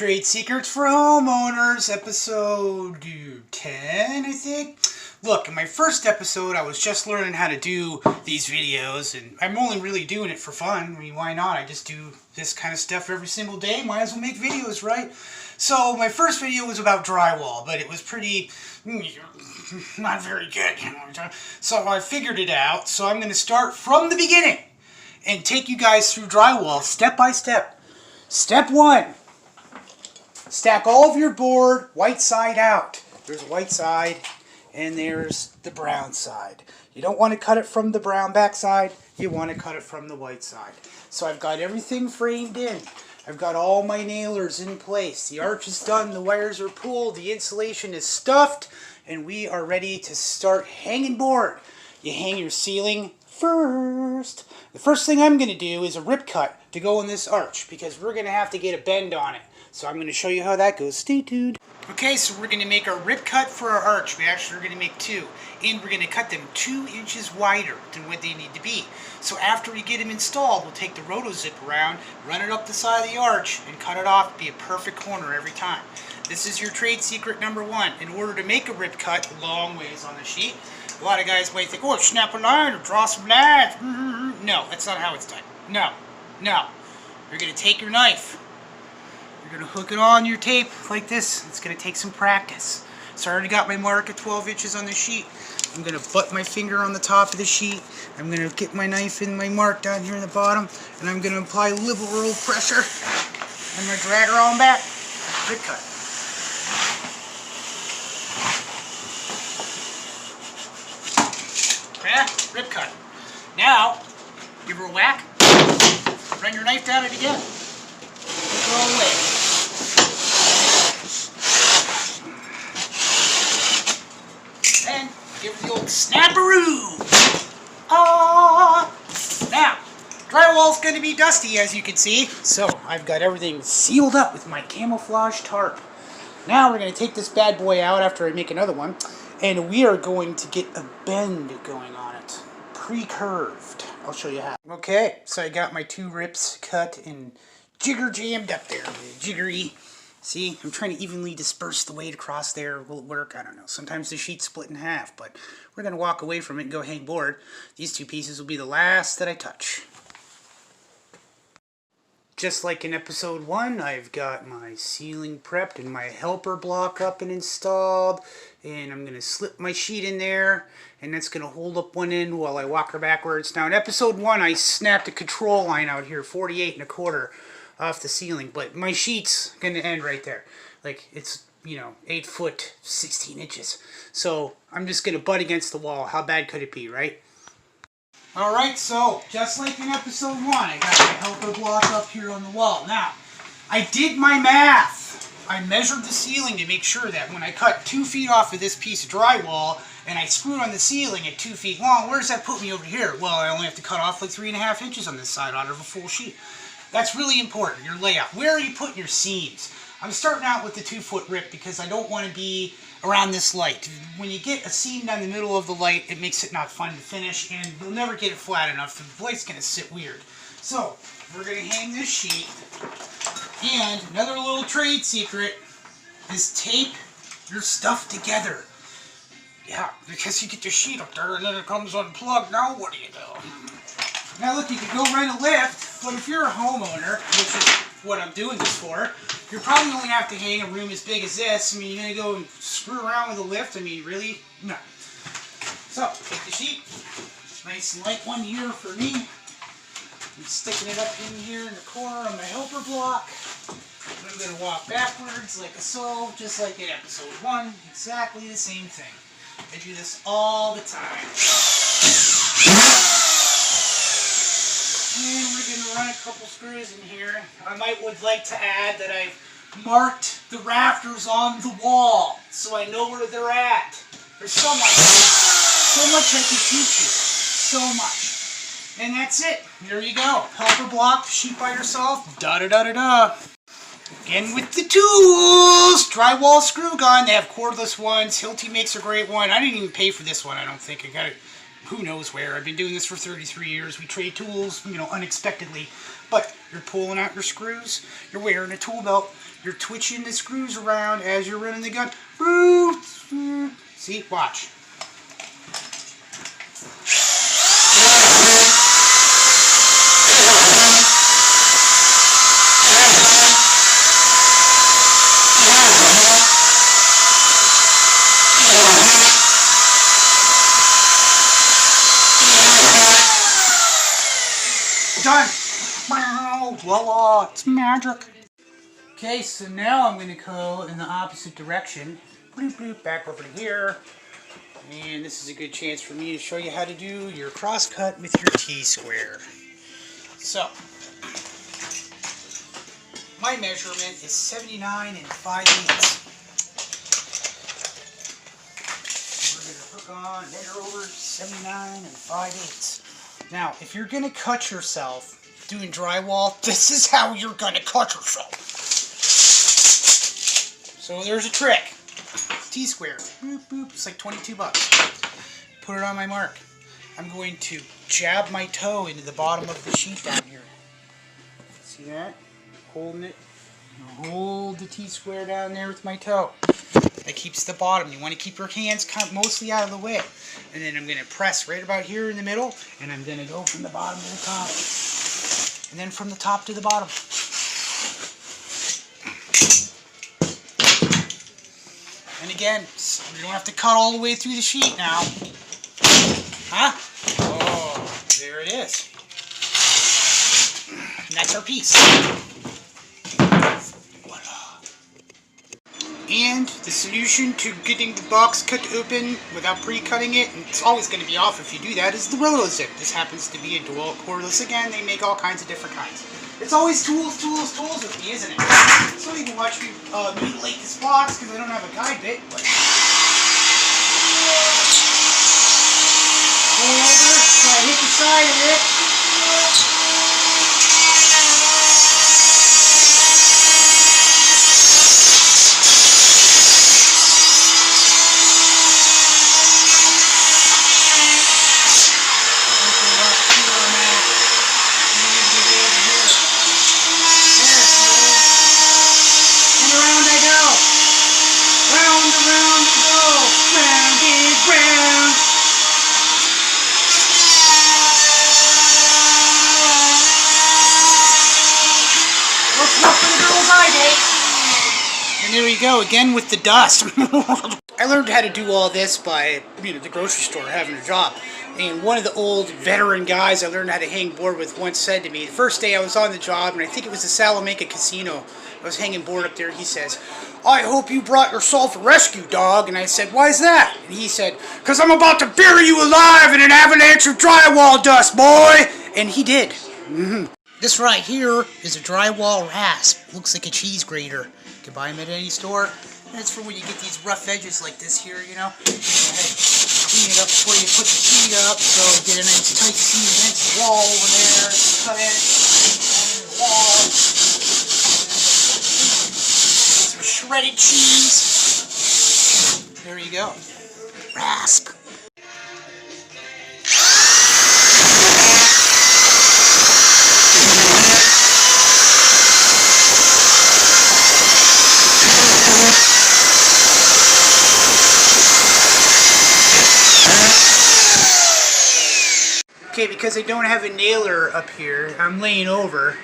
Trade Secrets for Homeowners, episode 10, I think. Look, in my first episode, I was just learning how to do these videos, and I'm only really doing it for fun. I mean, why not? I just do this kind of stuff every single day. Might as well make videos, right? So, my first video was about drywall, but it was pretty, not very good. So, I figured it out. So, I'm going to start from the beginning and take you guys through drywall step by step. Step 1. Stack all of your board white side out. There's white side and there's the brown side. You don't want to cut it from the brown back side. You want to cut it from the white side. So I've got everything framed in. I've got all my nailers in place. The arch is done. The wires are pulled. The insulation is stuffed. And we are ready to start hanging board. You hang your ceiling first. The first thing I'm going to do is a rip cut to go in this arch because we're going to have to get a bend on it. So I'm going to show you how that goes. Stay tuned. Okay, so we're going to make our rip cut for our arch. We actually are going to make 2. And we're going to cut them 2 inches wider than what they need to be. So after we get them installed, we'll take the roto zip around, run it up the side of the arch, and cut it off. Be a perfect corner every time. This is your trade secret number 1. In order to make a rip cut long ways on the sheet, a lot of guys might think, oh, snap a line or draw some lines. No, that's not how it's done. No. You're going to take your knife. You're going to hook it on your tape like this. It's going to take some practice. So I already got my mark at 12 inches on the sheet. I'm going to butt my finger on the top of the sheet. I'm going to get my knife in my mark down here in the bottom. And I'm going to apply liberal pressure. I'm going to drag her on back. Rip cut. Yeah, rip cut. Now, give her a whack. Run your knife down it again. Hook her all the way. Then, give her the old snapperoo. Now, drywall's going to be dusty, as you can see. So, I've got everything sealed up with my camouflage tarp. Now, we're going to take this bad boy out after I make another one. And we are going to get a bend going on it. Pre-curved. I'll show you how. Okay, so I got my 2 rips cut and jigger jammed up there. Jiggery. See, I'm trying to evenly disperse the weight across there. Will it work? I don't know. Sometimes the sheet's split in half, but we're going to walk away from it and go hang board. These 2 pieces will be the last that I touch. Just like in episode 1, I've got my ceiling prepped and my helper block up and installed. And I'm going to slip my sheet in there, and that's going to hold up one end while I walk her backwards. Now in episode 1, I snapped a control line out here, 48 1/4 off the ceiling. But my sheet's going to end right there. Like, it's, 8 foot, 16 inches. So I'm just going to butt against the wall. How bad could it be, right? Alright, so, just like in episode 1, I got my helper block up here on the wall. Now, I did my math. I measured the ceiling to make sure that when I cut 2 feet off of this piece of drywall, and I screwed on the ceiling at 2 feet long, where does that put me over here? Well, I only have to cut off like 3.5 inches on this side out of a full sheet. That's really important, your layout. Where are you putting your seams? I'm starting out with the 2-foot rip because I don't want to be around this light. When you get a seam down the middle of the light, it makes it not fun to finish, and you'll never get it flat enough. The light's going to sit weird. So, we're going to hang this sheet, and another little trade secret is tape your stuff together. Yeah, because you get your sheet up there, and then it comes unplugged. Now what do you do? Now look, you could go rent a lift, but if you're a homeowner, which is what I'm doing this for, you're probably only have to hang a room as big as this. I mean, you're going to go and screw around with a lift? I mean, really? No. So, take the sheet. Nice and light one here for me. I'm sticking it up in here in the corner on my helper block. And I'm going to walk backwards like so, just like in episode 1. Exactly the same thing. I do this all the time. And we're going to run a couple screws in here. I would like to add that I've marked the rafters on the wall so I know where they're at. There's so much I can teach you. So much. And that's it. There you go. Helper block, sheet by yourself. Da-da-da-da-da. Again with the tools. Drywall screw gun. They have cordless ones. Hilti makes a great one. I didn't even pay for this one, I don't think. I got it who knows where. I've been doing this for 33 years. We trade tools, unexpectedly. But you're pulling out your screws, you're wearing a tool belt, you're twitching the screws around as you're running the gun. See, watch. Done. Voila, it's magic. Okay, so now I'm going to go in the opposite direction. Bloop, bloop, back over to here. And this is a good chance for me to show you how to do your cross cut with your T-square. So, my measurement is 79 5/8. We're going to hook on, measure over 79 5/8. Now, if you're going to cut yourself doing drywall, this is how you're going to cut yourself. So there's a trick. T-square. Boop, boop. It's like 22 bucks. Put it on my mark. I'm going to jab my toe into the bottom of the sheet down here. See that? Holding it. Hold the T-square down there with my toe. That keeps the bottom. You want to keep your hands mostly out of the way. And then I'm going to press right about here in the middle, and I'm going to go from the bottom to the top. And then from the top to the bottom. And again, you don't have to cut all the way through the sheet now. Huh? Oh, there it is. And that's our piece. And the solution to getting the box cut open without pre-cutting it, and it's always going to be off if you do that, is the Willow Zip. This happens to be a dual cordless. Again, they make all kinds of different kinds. It's always tools, tools, tools with me, isn't it? So you can watch me mutilate this box because I don't have a guide bit. But go over, so I hit the side of it. And there we go, again with the dust. I learned how to do all this by, the grocery store, having a job. And one of the old veteran guys I learned how to hang board with once said to me, the first day I was on the job, and I think it was the Salamanca Casino, I was hanging board up there, he says, "I hope you brought yourself a rescue dog." And I said, "Why is that?" And he said, "'Cause I'm about to bury you alive in an avalanche of drywall dust, boy!" And he did. This right here is a drywall rasp. Looks like a cheese grater. You can buy them at any store. That's for when you get these rough edges like this here, Go ahead, clean it up before you put the sheet up. So get a nice tight seam against the wall over there. Cut it. On the wall. Some shredded cheese. There you go. Rasp. Okay, because I don't have a nailer up here, I'm laying over,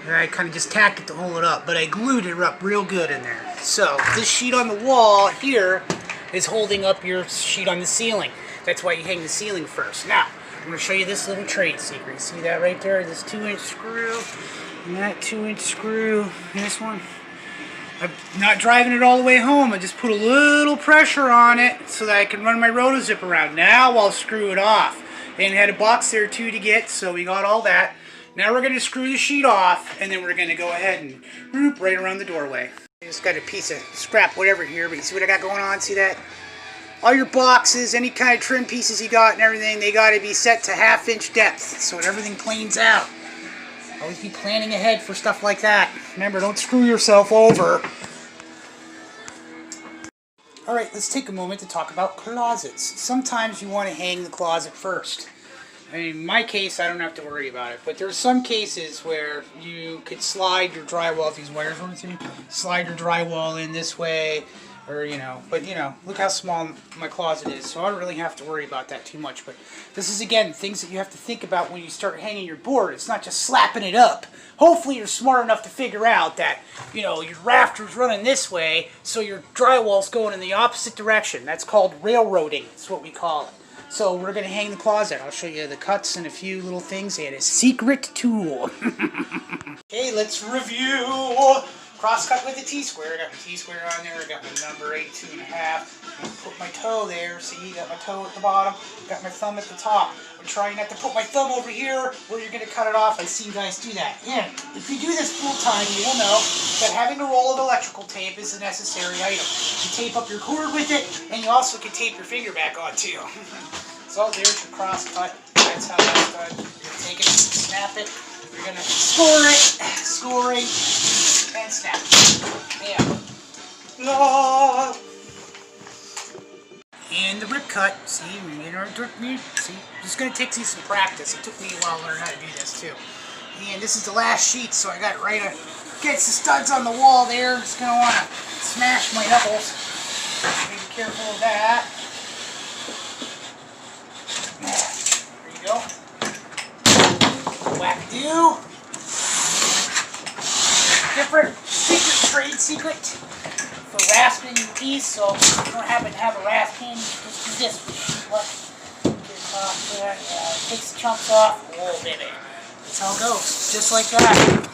and I kind of just tacked it to hold it up, but I glued it up real good in there. So, this sheet on the wall here is holding up your sheet on the ceiling. That's why you hang the ceiling first. Now, I'm going to show you this little trade secret. You see that right there? This 2-inch screw, and that 2-inch screw, and this one. I'm not driving it all the way home. I just put a little pressure on it so that I can run my roto-zip around. Now I'll screw it off. And it had a box there too to get, so we got all that. Now we're going to screw the sheet off, and then we're going to go ahead and whoop right around the doorway. I just got a piece of scrap whatever here, but you see what I got going on? See that? All your boxes, any kind of trim pieces you got and everything, they got to be set to 1/2-inch depth so that everything planes out. Always be planning ahead for stuff like that. Remember, don't screw yourself over. Alright, let's take a moment to talk about closets. Sometimes you want to hang the closet first. I mean, in my case, I don't have to worry about it. But there's some cases where you could slide your drywall, if these wires run through, slide your drywall in this way, or, you know, but, you know, look how small my closet is, so I don't really have to worry about that too much. But this is, again, things that you have to think about when you start hanging your board. It's not just slapping it up. Hopefully you're smart enough to figure out that, you know, your rafter's running this way, so your drywall's going in the opposite direction. That's called railroading. That's what we call it. So we're going to hang the closet. I'll show you the cuts and a few little things and a secret tool. Okay, let's review. Cross cut with a T-square. I got my T-square on there. I got my number 8, 2 1/2. I put my toe there. See, got my toe at the bottom. Got my thumb at the top. I'm trying not to put my thumb over here where you're going to cut it off. I've seen guys do that. Yeah, if you do this full time, you will know that having a roll of electrical tape is a necessary item. You tape up your cord with it, and you also can tape your finger back on too. So there's your cross cut. That's how that's done. You're going to take it, snap it. You're going to scoring, and snap it. Yeah. No. And the rip cut. See, see, just going to take some practice. It took me a while to learn how to do this too. And this is the last sheet, so I got it right against the studs on the wall there. Just going to want to smash my knuckles. Be careful of that. There you go. Whack-a-doo. Different trade secret for rasping your piece, so if you don't happen to have a rasp pin, just do this. Look, get it off there. It takes the chunks off. Oh, baby. That's how it goes. Just like that.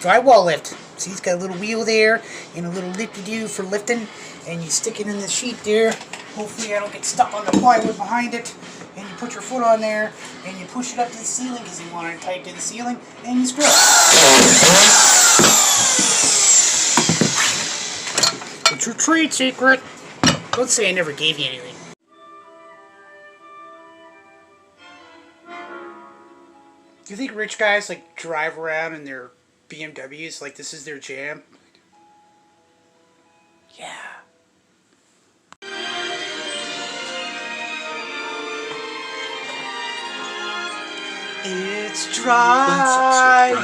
Drywall lift. See, it's got a little wheel there and a little lifty-doo for lifting, and you stick it in the sheet there. Hopefully I don't get stuck on the plywood behind it. And you put your foot on there, and you push it up to the ceiling because you want it tight to the ceiling, and you screw it. It's your trade secret. Don't say I never gave you anything. Do you think rich guys like drive around in their BMWs like this is their jam? Yeah. It's drywall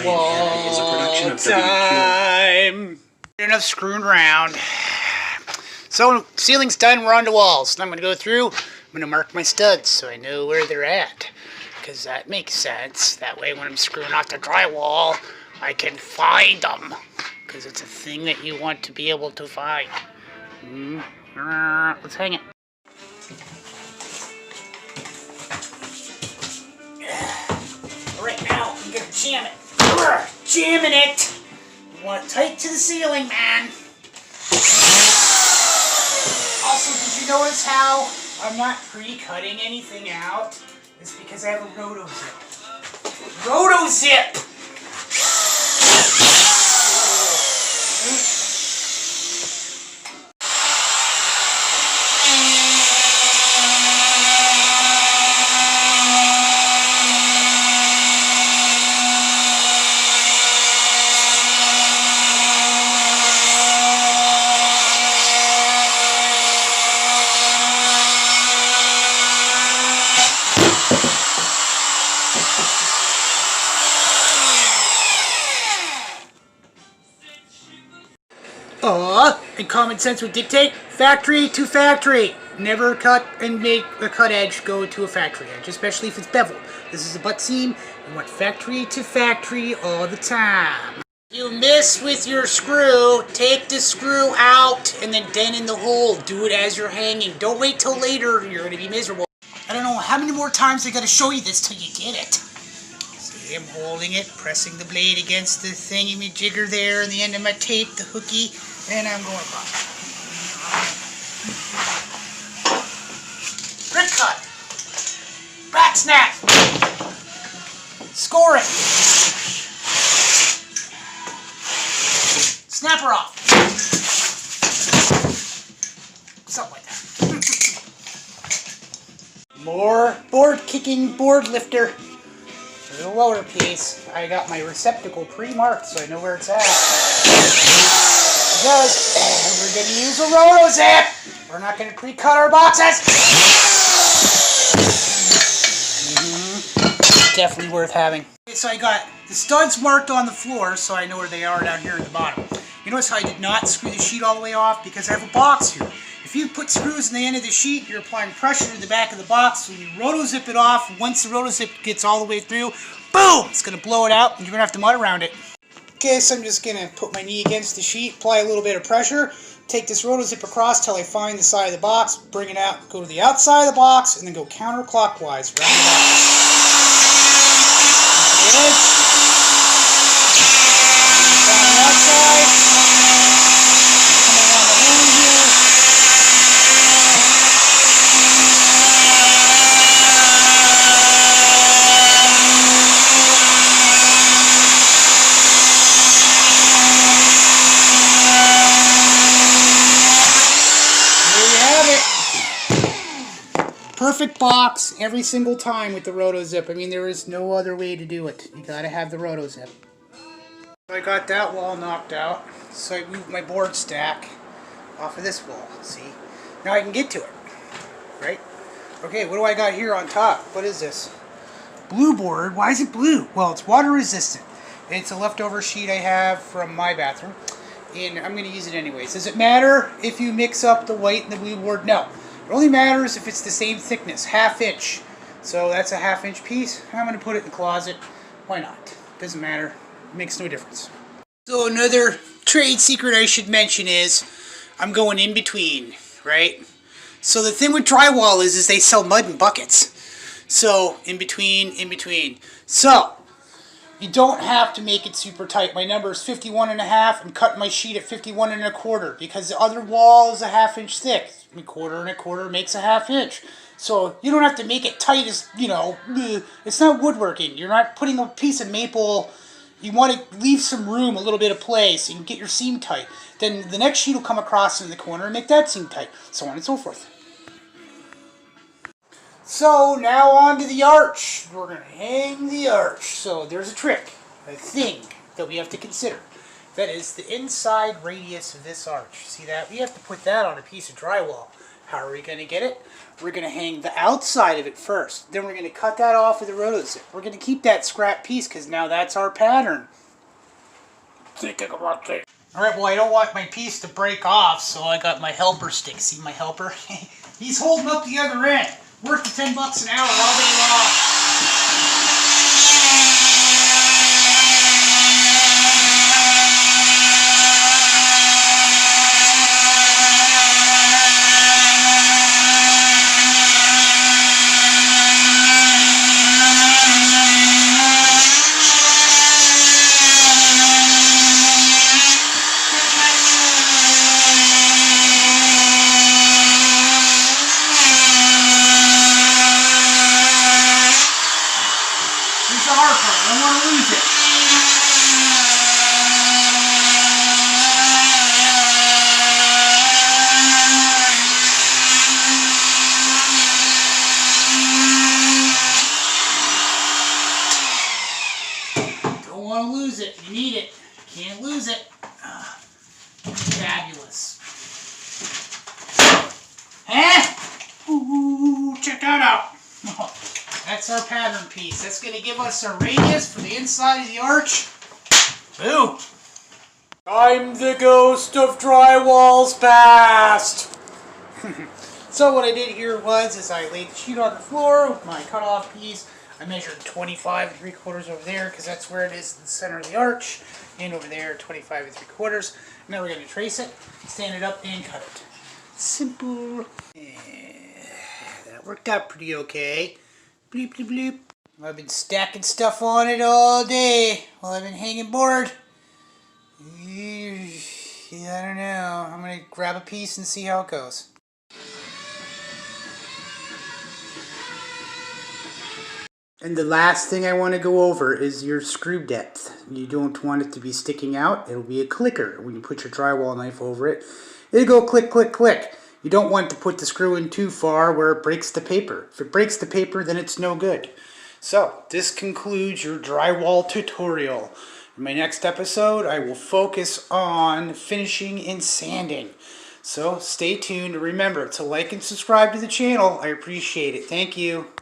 time. Enough screwing around. So, ceiling's done, we're on to walls. Now I'm going to go through, I'm going to mark my studs so I know where they're at. Because that makes sense. That way when I'm screwing off the drywall, I can find them. Because it's a thing that you want to be able to find. Let's hang it. Right now, I'm going to jam it. Jamming it! You want it tight to the ceiling, man. Also, did you notice how I'm not pre-cutting anything out? It's because I have a roto-zip. Roto-zip! And common sense would dictate factory to factory. Never cut and make a cut edge go to a factory edge, especially if it's beveled. This is a butt seam. You want factory to factory all the time. You miss with your screw, take the screw out and then dent in the hole. Do it as you're hanging. Don't wait till later. You're going to be miserable. I don't know how many more times I got to show you this till you get it. See, I'm holding it, pressing the blade against the thingy-majigger there, and the end of my tape, the hooky. And I'm going across. Rip cut. Back snap. Score it. Snap her off. Something like that. More board kicking, board lifter. For the lower piece, I got my receptacle pre-marked so I know where it's at. Because we're going to use a roto-zip. We're not going to pre-cut our boxes. definitely worth having. Okay, so I got the studs marked on the floor so I know where they are down here at the bottom. You notice how I did not screw the sheet all the way off? Because I have a box here. If you put screws in the end of the sheet, you're applying pressure to the back of the box, so you roto-zip it off. Once the roto-zip gets all the way through, boom! It's going to blow it out, and you're going to have to mud around it. Okay, so I'm just going to put my knee against the sheet, apply a little bit of pressure, take this roto-zip across till I find the side of the box, bring it out, go to the outside of the box, and then go counterclockwise around the box. Good. Down the outside. Come around the horn here. There you have it. Perfect box every single time with the roto-zip. I mean, there is no other way to do it. You gotta have the roto-zip. I got that wall knocked out, so I moved my board stack off of this wall. See? Now I can get to it. Right? Okay, what do I got here on top? What is this? Blue board. Why is it blue? Well, it's water resistant. It's a leftover sheet I have from my bathroom, and I'm going to use it anyways. Does it matter if you mix up the white and the blue board? No. It only matters if it's the same thickness, 1/2 inch. So that's a 1/2 inch piece. I'm going to put it in the closet. Why not? Doesn't matter. It makes no difference. So another trade secret I should mention is I'm going in between, right? So the thing with drywall is they sell mud in buckets. So in between. So you don't have to make it super tight. My number is 51.5. I'm cutting my sheet at 51.25 because the other wall is a 1/2 inch thick. 1/4 makes a 1/2 inch. So you don't have to make it tight as, you know, it's not woodworking. You're not putting a piece of maple. You want to leave some room, a little bit of play, so you can get your seam tight. Then the next sheet will come across in the corner and make that seam tight, so on and so forth. So now on to the arch. We're going to hang the arch. So there's a trick, a thing that we have to consider. That is the inside radius of this arch. See that? We have to put that on a piece of drywall. How are we going to get it? We're going to hang the outside of it first. Then we're going to cut that off with a roto-zip. We're going to keep that scrap piece because now that's our pattern. Thinking about it. Alright, well I don't want my piece to break off, so I got my helper stick. See my helper? He's holding up the other end. Worth the $10 an hour all day long. I don't want to lose it. Don't want to lose it. You need it. Can't lose it. Fabulous. Huh? Ooh, check that out. That's our pattern piece. That's going to give us a radius for the inside of the arch. Boom. I'm the ghost of drywall's past. So what I did here was I laid the sheet on the floor with my cutoff piece. I measured 25 3/4 over there because that's where it is in the center of the arch. And over there, 25 3/4. Now we're going to trace it, stand it up, and cut it. Simple. That worked out pretty okay. Bleep, bleep, bleep. I've been stacking stuff on it all day while I've been hanging board. I don't know. I'm going to grab a piece and see how it goes. And the last thing I want to go over is your screw depth. You don't want it to be sticking out. It'll be a clicker. When you put your drywall knife over it, it'll go click, click, click. You don't want to put the screw in too far where it breaks the paper. If it breaks the paper, then it's no good. So, this concludes your drywall tutorial. In my next episode, I will focus on finishing and sanding. So, stay tuned. Remember to like and subscribe to the channel. I appreciate it. Thank you.